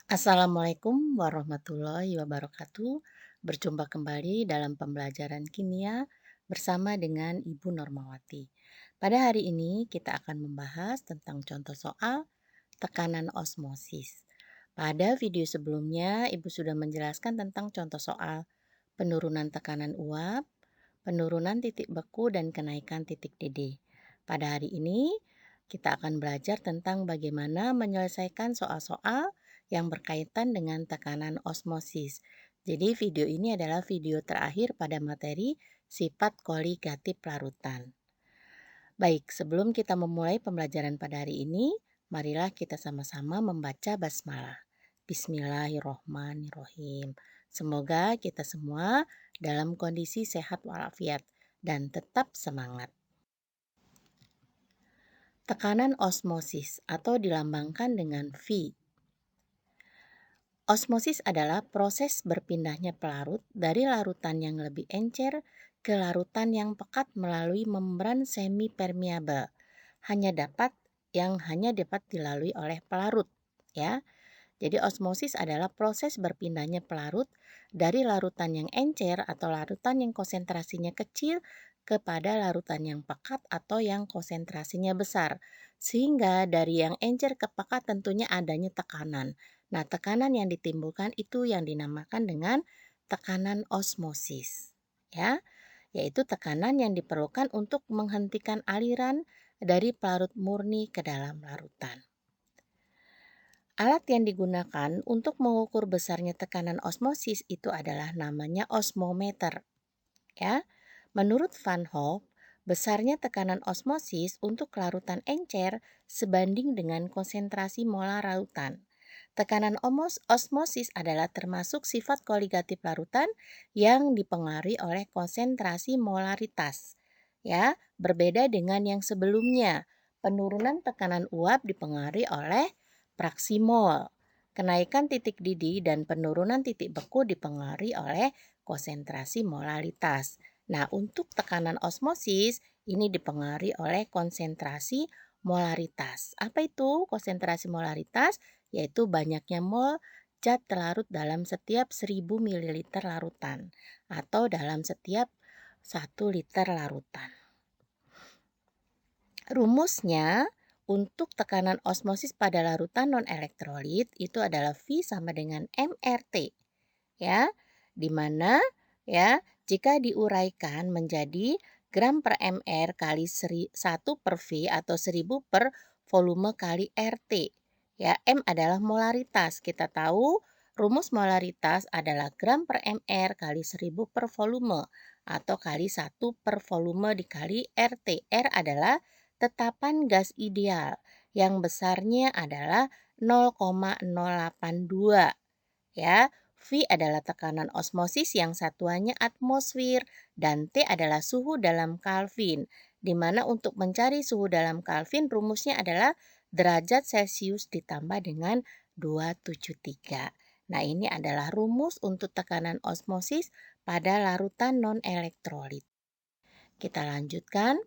Assalamualaikum warahmatullahi wabarakatuh. Berjumpa kembali dalam pembelajaran kimia bersama dengan Ibu Normawati. Pada hari ini kita akan membahas tentang contoh soal tekanan osmosis. Pada video sebelumnya Ibu sudah menjelaskan tentang contoh soal penurunan tekanan uap, penurunan titik beku dan kenaikan titik didih. Pada hari ini kita akan belajar tentang bagaimana menyelesaikan soal-soal yang berkaitan dengan tekanan osmosis. Jadi video ini adalah video terakhir pada materi sifat koligatif larutan. Baik, sebelum kita memulai pembelajaran pada hari ini, marilah kita sama-sama membaca basmalah. Bismillahirrohmanirrohim. Semoga kita semua dalam kondisi sehat walafiat dan tetap semangat. Tekanan osmosis atau dilambangkan dengan V. Osmosis adalah proses berpindahnya pelarut dari larutan yang lebih encer ke larutan yang pekat melalui membran semi permeabel. Yang hanya dapat dilalui oleh pelarut, ya. Jadi osmosis adalah proses berpindahnya pelarut dari larutan yang encer atau larutan yang konsentrasinya kecil kepada larutan yang pekat atau yang konsentrasinya besar. Sehingga dari yang encer ke pekat tentunya adanya tekanan. Nah, tekanan yang ditimbulkan itu yang dinamakan dengan tekanan osmosis. Ya, yaitu tekanan yang diperlukan untuk menghentikan aliran dari pelarut murni ke dalam larutan. Alat yang digunakan untuk mengukur besarnya tekanan osmosis itu adalah namanya osmometer. Ya, menurut Van Hoff, besarnya tekanan osmosis untuk larutan encer sebanding dengan konsentrasi molar larutan. Tekanan osmosis adalah termasuk sifat koligatif larutan yang dipengaruhi oleh konsentrasi molaritas. Ya, berbeda dengan yang sebelumnya. Penurunan tekanan uap dipengaruhi oleh fraksi mol. Kenaikan titik didih dan penurunan titik beku dipengaruhi oleh konsentrasi molaritas. Nah, untuk tekanan osmosis ini dipengaruhi oleh konsentrasi molaritas. Apa itu konsentrasi molaritas? Yaitu banyaknya mol zat terlarut dalam setiap 1000 ml larutan atau dalam setiap 1 liter larutan. Rumusnya untuk tekanan osmosis pada larutan non-elektrolit itu adalah V sama dengan MRT. Ya, di mana ya jika diuraikan menjadi gram per mr kali 1 per V atau 1000 per volume kali RT. Ya, M adalah molaritas. Kita tahu rumus molaritas adalah gram per mr kali 1000 per volume atau kali 1 per volume dikali RT. R adalah tetapan gas ideal yang besarnya adalah 0,082. Ya, V adalah tekanan osmosis yang satuannya atmosfer dan T adalah suhu dalam Kelvin, di mana untuk mencari suhu dalam Kelvin rumusnya adalah derajat Celcius ditambah dengan 273. Nah, ini adalah rumus untuk tekanan osmosis pada larutan non-elektrolit. Kita lanjutkan.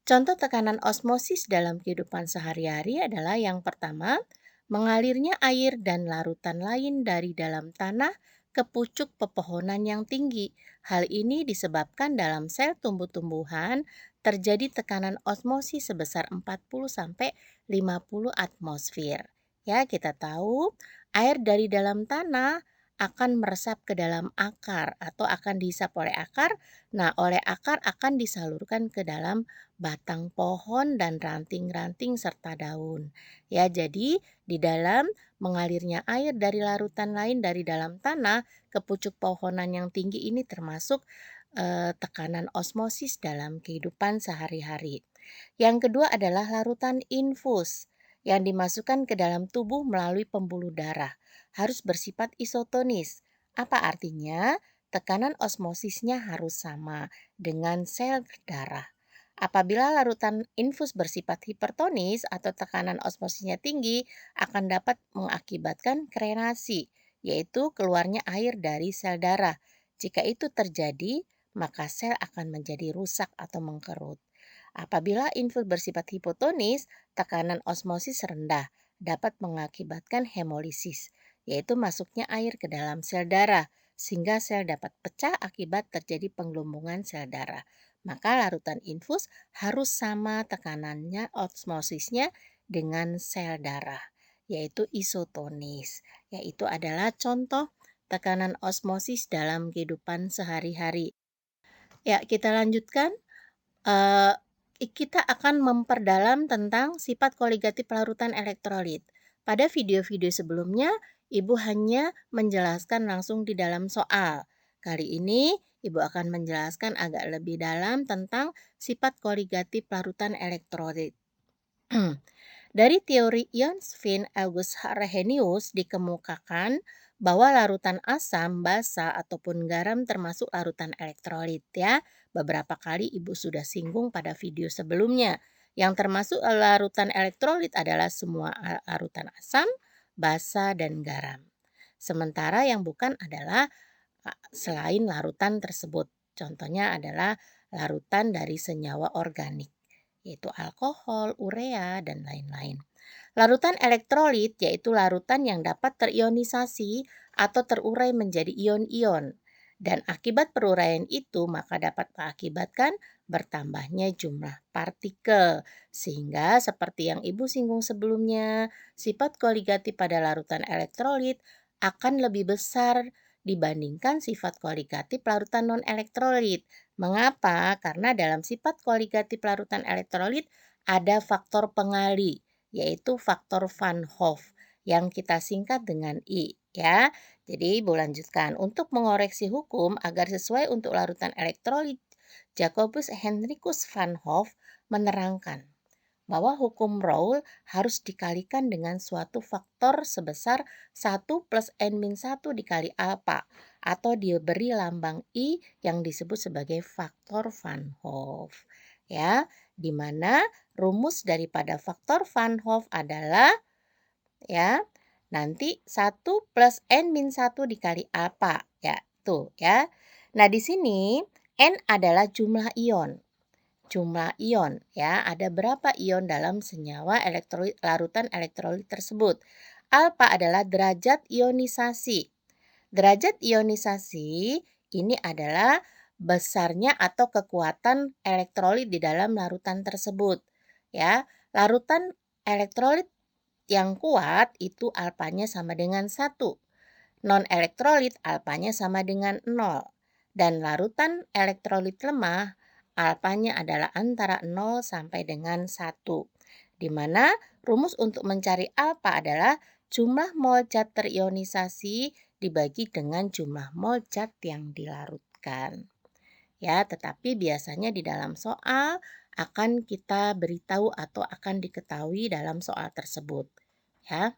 Contoh tekanan osmosis dalam kehidupan sehari-hari adalah yang pertama, mengalirnya air dan larutan lain dari dalam tanah ke pucuk pepohonan yang tinggi. Hal ini disebabkan dalam sel tumbuh-tumbuhan terjadi tekanan osmosis sebesar 40 sampai 50 atmosfer. Ya, kita tahu air dari dalam tanah akan meresap ke dalam akar atau akan dihisap oleh akar. Nah, oleh akar akan disalurkan ke dalam batang pohon dan ranting-ranting serta daun. Ya, jadi di dalam mengalirnya air dari larutan lain dari dalam tanah ke pucuk pohonan yang tinggi ini termasuk tekanan osmosis dalam kehidupan sehari-hari. Yang kedua adalah larutan infus yang dimasukkan ke dalam tubuh melalui pembuluh darah. Harus bersifat isotonis. Apa artinya? Tekanan osmosisnya harus sama dengan sel darah. Apabila larutan infus bersifat hipertonis atau tekanan osmosisnya tinggi, akan dapat mengakibatkan krenasi, yaitu keluarnya air dari sel darah. Jika itu terjadi, maka sel akan menjadi rusak atau mengkerut. Apabila infus bersifat hipotonis, tekanan osmosis rendah dapat mengakibatkan hemolisis, yaitu masuknya air ke dalam sel darah, sehingga sel dapat pecah akibat terjadi penggelembungan sel darah. Maka larutan infus harus sama tekanannya osmosisnya dengan sel darah, yaitu isotonis. Yaitu adalah contoh tekanan osmosis dalam kehidupan sehari-hari. Ya, kita lanjutkan. Eee, kita akan memperdalam tentang sifat koligatif larutan elektrolit. Pada video-video sebelumnya, Ibu hanya menjelaskan langsung di dalam soal. Kali ini, Ibu akan menjelaskan agak lebih dalam tentang sifat koligatif larutan elektrolit. Dari teori Jan-Sven August Arrhenius dikemukakan bahwa larutan asam, basa, ataupun garam termasuk larutan elektrolit ya. Beberapa kali Ibu sudah singgung pada video sebelumnya. Yang termasuk larutan elektrolit adalah semua larutan asam, basa, dan garam. Sementara yang bukan adalah selain larutan tersebut. Contohnya adalah larutan dari senyawa organik, yaitu alkohol, urea, dan lain-lain. Larutan elektrolit yaitu larutan yang dapat terionisasi atau terurai menjadi ion-ion. Dan akibat peruraian itu maka dapat mengakibatkan bertambahnya jumlah partikel. Sehingga seperti yang Ibu singgung sebelumnya, sifat koligatif pada larutan elektrolit akan lebih besar dibandingkan sifat koligatif larutan non-elektrolit. Mengapa? Karena dalam sifat koligatif larutan elektrolit ada faktor pengali, yaitu faktor Van Hoff yang kita singkat dengan I ya. Jadi Ibu lanjutkan. Untuk mengoreksi hukum agar sesuai untuk larutan elektrolit, Jacobus Henricus Van Hoff menerangkan bahwa hukum Raoul harus dikalikan dengan suatu faktor sebesar 1 plus N-1 dikali alfa atau diberi lambang I yang disebut sebagai faktor Van Hoff. Ya, di mana rumus daripada faktor Van Hoff adalah ya, nanti 1 plus N-1 dikali alfa ya, tuh ya. Nah, di sini N adalah jumlah ion. Jumlah ion ya, ada berapa ion dalam senyawa elektrolit larutan elektrolit tersebut. Alfa adalah derajat ionisasi. Derajat ionisasi ini adalah besarnya atau kekuatan elektrolit di dalam larutan tersebut. Ya, larutan elektrolit yang kuat itu alfanya sama dengan 1. Non-elektrolit alfanya sama dengan 0. Dan larutan elektrolit lemah alfanya adalah antara 0 sampai dengan 1. Di mana rumus untuk mencari alfa adalah jumlah mol zat terionisasi dibagi dengan jumlah mol zat yang dilarutkan. Ya, tetapi biasanya di dalam soal akan kita beritahu atau akan diketahui dalam soal tersebut. Ya.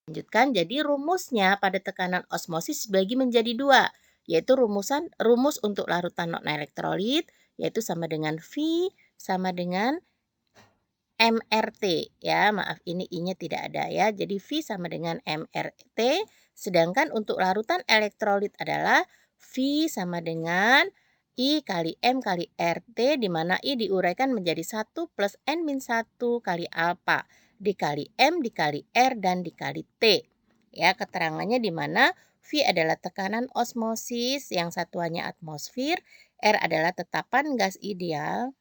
Lanjutkan, jadi rumusnya pada tekanan osmosis dibagi menjadi dua, yaitu rumus untuk larutan non-elektrolit, yaitu sama dengan V sama dengan MRT ya, maaf ini I-nya tidak ada ya. Jadi V sama dengan MRT, sedangkan untuk larutan elektrolit adalah V sama dengan I kali M kali RT, di mana I diuraikan menjadi 1 plus N-1 kali alfa dikali M dikali R dan dikali T. Ya, keterangannya di mana V adalah tekanan osmosis yang satuannya atmosfer, R adalah tetapan gas ideal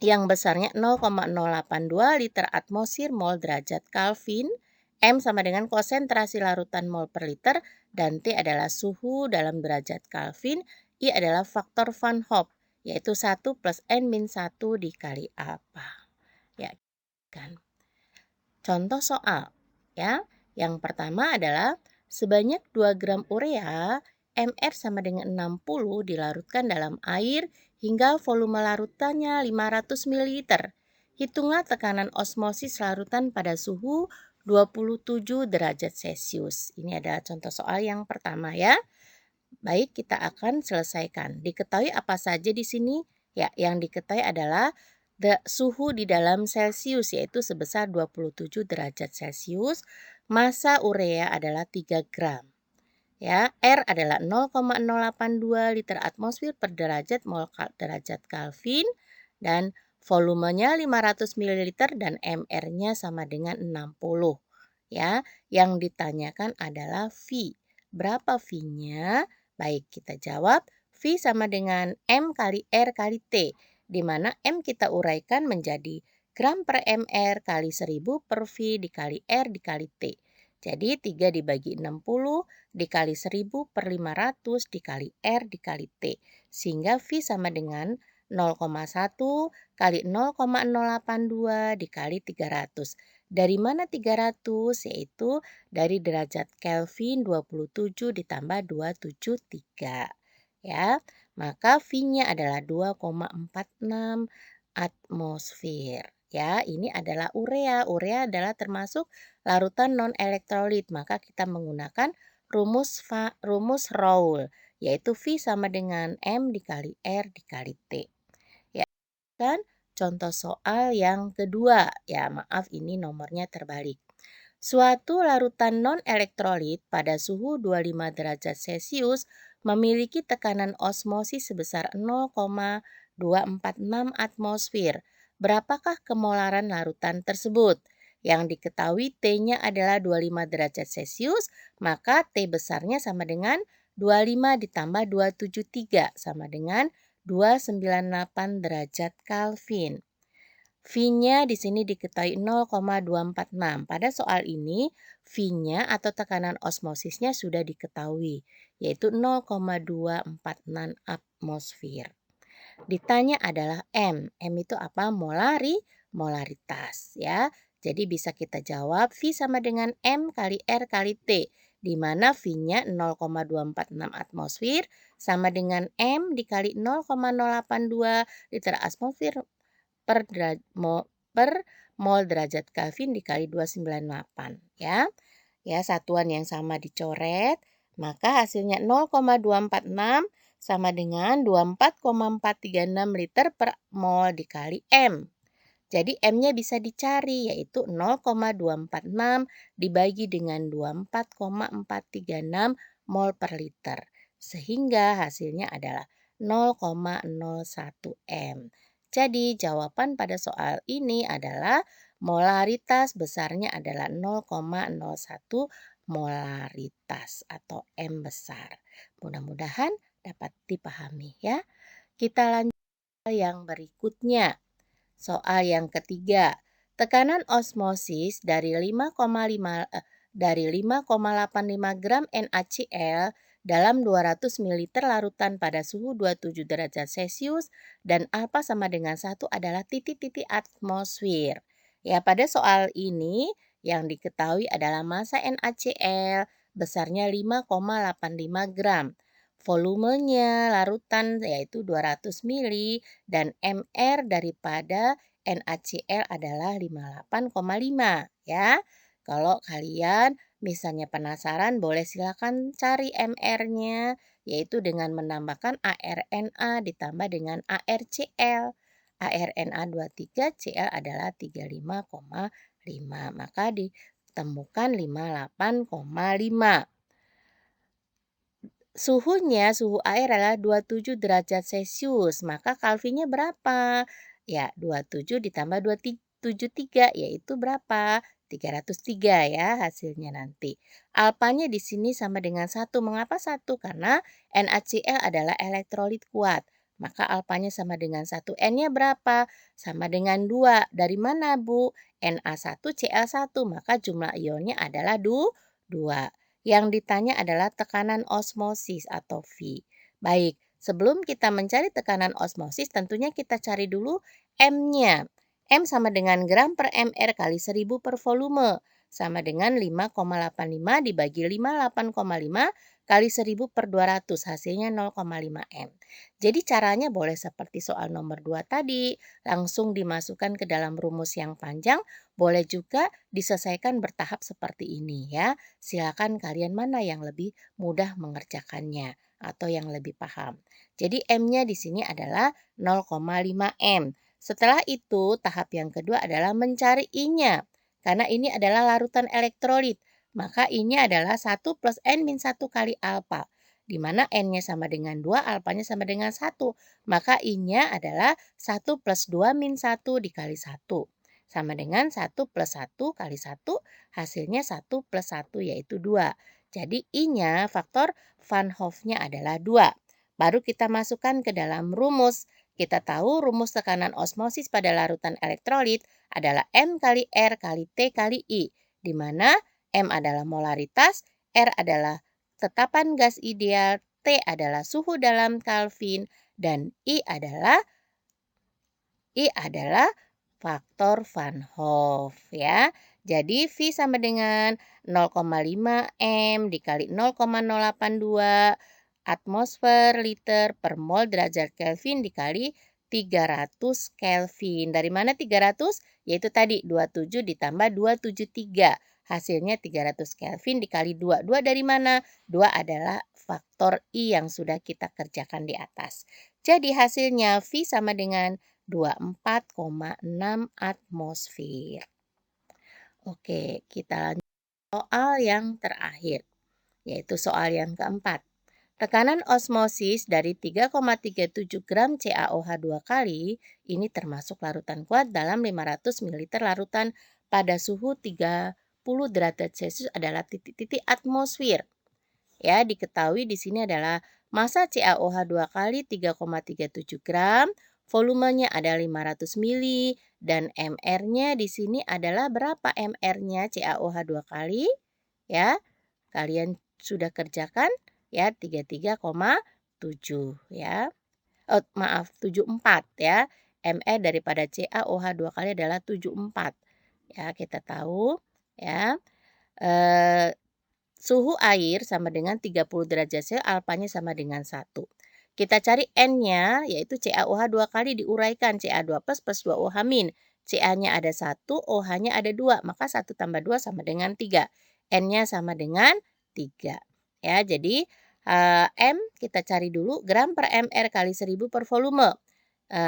yang besarnya 0,082 liter atmosfer mol derajat Kelvin, M sama dengan konsentrasi larutan mol per liter, dan T adalah suhu dalam derajat Kelvin, I adalah faktor Van Hoff, yaitu 1 plus N-1 dikali alfa. Ya, kan. Contoh soal, ya. Yang pertama adalah sebanyak 2 gram urea, MR sama dengan 60 dilarutkan dalam air hingga volume larutannya 500 ml. Hitunglah tekanan osmosis larutan pada suhu 27 derajat Celcius. Ini adalah contoh soal yang pertama ya. Baik, kita akan selesaikan. Diketahui apa saja di sini? Ya, yang diketahui adalah suhu di dalam Celcius yaitu sebesar 27 derajat Celcius. Massa urea adalah 3 gram. Ya, R adalah 0,082 liter atmosfer per derajat mol derajat Kelvin dan volumenya 500 ml dan MR-nya sama dengan 60. ya. Yang ditanyakan adalah V. Berapa V-nya? Baik, kita jawab V sama dengan M kali R kali T, di mana M kita uraikan menjadi gram per mR kali 1000 per V dikali R dikali T. Jadi 3 dibagi 60 dikali 1000 per 500 dikali R dikali T. Sehingga V sama dengan 0,1 kali 0,082 dikali 300. Dari mana 300? Yaitu dari derajat Kelvin 27 ditambah 273. Ya, maka V-nya adalah 2,46 atmosfer. Ya, ini adalah urea. Urea adalah termasuk larutan non-elektrolit, maka kita menggunakan rumus Raoul, yaitu V sama dengan M dikali R dikali T. Ya, kan contoh soal yang kedua. Ya, maaf ini nomornya terbalik. Suatu larutan non-elektrolit pada suhu 25 derajat Celcius memiliki tekanan osmosis sebesar 0,246 atmosfer. Berapakah kemolaran larutan tersebut? Yang diketahui T-nya adalah 25 derajat Celcius, maka T besarnya sama dengan 25 ditambah 273 sama dengan 298 derajat Kelvin. V-nya di sini diketahui 0,246. Pada soal ini, V-nya atau tekanan osmosisnya sudah diketahui, yaitu 0,246 atmosfer. Ditanya adalah M. M itu apa? Molaritas, ya. Jadi bisa kita jawab V sama dengan M kali R kali T, di mana V-nya 0,246 atmosfer sama dengan M dikali 0,082 liter atmosfer per mol derajat Kelvin dikali 298, ya. Ya, satuan yang sama dicoret, maka hasilnya 0,246 sama dengan 24,436 liter per mol dikali M. Jadi M-nya bisa dicari, yaitu 0,246 dibagi dengan 24,436 mol per liter. Sehingga hasilnya adalah 0,01 M. Jadi jawaban pada soal ini adalah molaritas besarnya adalah 0,01 molaritas atau M besar. Mudah-mudahan dapat dipahami ya. Kita lanjut yang berikutnya. Soal yang ketiga, tekanan osmosis dari 5,85 gram NaCl dalam 200 ml larutan pada suhu 27 derajat Celcius dan alfa sama dengan 1 adalah titik-titik atmosfer. Ya, pada soal ini yang diketahui adalah massa NaCl besarnya 5,85 gram. Volumenya larutan yaitu 200 ml dan MR daripada NaCl adalah 58,5 ya. Kalau kalian misalnya penasaran boleh silakan cari MR-nya yaitu dengan menambahkan ARNA ditambah dengan ARCl. ARNA 23, Cl adalah 35,5. Maka ditemukan 58,5. Suhu air adalah 27 derajat Celcius, maka Kelvinnya berapa? Ya, 27 ditambah 273 yaitu berapa? 303 ya hasilnya nanti. Alfanya di sini sama dengan 1. Mengapa 1? Karena NaCl adalah elektrolit kuat. Maka alfanya sama dengan 1. N-nya berapa? Sama dengan 2. Dari mana, Bu? Na1, Cl1. Maka jumlah ionnya adalah 2. Yang ditanya adalah tekanan osmosis atau V. Baik, sebelum kita mencari tekanan osmosis, tentunya kita cari dulu M-nya. M sama dengan gram per mR kali 1000 per volume. Sama dengan 5,85 dibagi 58,5 kali 1000 per 200. Hasilnya 0,5 M. Jadi caranya boleh seperti soal nomor 2 tadi. Langsung dimasukkan ke dalam rumus yang panjang. Boleh juga diselesaikan bertahap seperti ini ya. Silakan kalian mana yang lebih mudah mengerjakannya atau yang lebih paham. Jadi M-nya di sini adalah 0,5 M. Setelah itu tahap yang kedua adalah mencari I-nya. Karena ini adalah larutan elektrolit, maka I-nya adalah 1 plus N-1 kali alfa. Di mana N-nya sama dengan 2, alfanya sama dengan 1. Maka I-nya adalah 1 plus 2 min 1 dikali 1. sama dengan 1 plus 1 kali 1 hasilnya 1 plus 1 yaitu 2. Jadi I-nya faktor Van Hoff-nya adalah 2. Baru kita masukkan ke dalam rumus. Kita tahu rumus tekanan osmosis pada larutan elektrolit adalah M kali R kali T kali I, di mana M adalah molaritas, R adalah tetapan gas ideal, T adalah suhu dalam Kelvin, dan I adalah faktor Van Hoff ya. Jadi V sama dengan 0,5 M dikali 0,082 atmosfer liter per mol derajat Kelvin dikali 300 Kelvin. Dari mana 300? Yaitu tadi 27 ditambah 273. Hasilnya 300 Kelvin dikali 2. 2 dari mana? 2 adalah faktor I yang sudah kita kerjakan di atas. Jadi hasilnya V sama dengan 24,6 atmosfer. Oke, kita lanjut soal yang terakhir, yaitu soal yang keempat. Tekanan osmosis dari 3,37 gram CaOH2 kali ini termasuk larutan kuat dalam 500 ml larutan pada suhu 30 derajat Celcius adalah titik-titik atmosfer. Ya, diketahui di sini adalah massa CaOH2 kali 3,37 gram, volumenya ada 500 mili, dan MR-nya di sini adalah berapa MR-nya CaOH2 kali? Ya, kalian sudah kerjakan ya 33,7 ya. Oh, maaf 74 ya. MR daripada CaOH2 kali adalah 74. Ya, kita tahu ya. Suhu air sama dengan 30 derajat Celcius, alfanya sama dengan 1. Kita cari N-nya, yaitu CaOH 2 kali diuraikan Ca2 plus 2OH min. Ca-nya ada 1, OH-nya ada 2, maka 1 tambah 2 sama dengan 3. N-nya sama dengan 3. Ya, jadi M kita cari dulu, gram per mR kali 1000 per volume.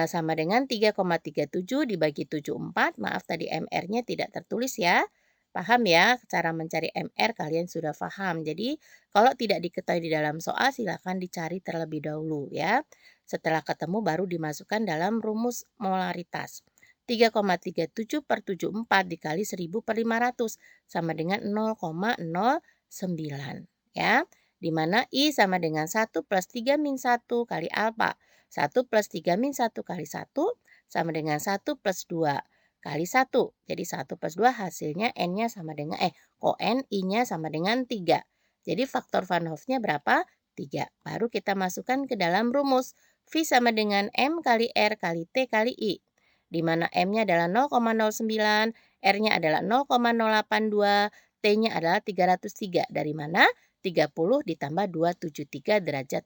Sama dengan 3,37 dibagi 74, maaf tadi MR-nya tidak tertulis ya. Paham ya, cara mencari MR kalian sudah paham. Jadi kalau tidak diketahui di dalam soal silakan dicari terlebih dahulu ya. Setelah ketemu baru dimasukkan dalam rumus molaritas. 3,37 per 74 dikali 1000 per 500 sama dengan 0,09 ya. Di mana I sama dengan 1 plus 3 min 1 kali alfa. 1 plus 3 min 1 kali 1 sama dengan 1 plus 2 kali 1. Jadi 1 plus 2 hasilnya N-nya sama dengan, N, I-nya sama dengan 3. Jadi faktor Van Hoff-nya berapa? 3. Baru kita masukkan ke dalam rumus. V sama dengan M kali R kali T kali I. Di mana M-nya adalah 0,09, R-nya adalah 0,082, T-nya adalah 303. Dari mana? 30 ditambah 273 derajat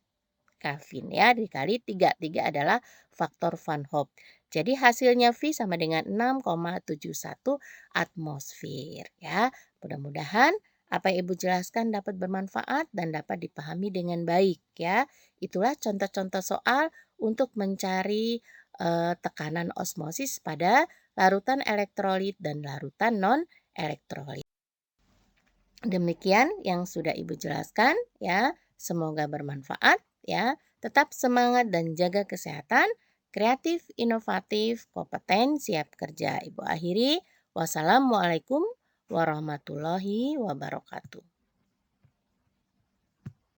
Kelvin ya, dikali 3. 3 adalah faktor Van Hoff. Jadi hasilnya V sama dengan 6,71 atmosfer ya. Mudah-mudahan apa yang Ibu jelaskan dapat bermanfaat dan dapat dipahami dengan baik ya. Itulah contoh-contoh soal untuk mencari tekanan osmosis pada larutan elektrolit dan larutan non-elektrolit. Demikian yang sudah Ibu jelaskan ya. Semoga bermanfaat ya. Tetap semangat dan jaga kesehatan, kreatif, inovatif, kompeten, siap kerja. Ibu akhiri, wassalamualaikum warahmatullahi wabarakatuh.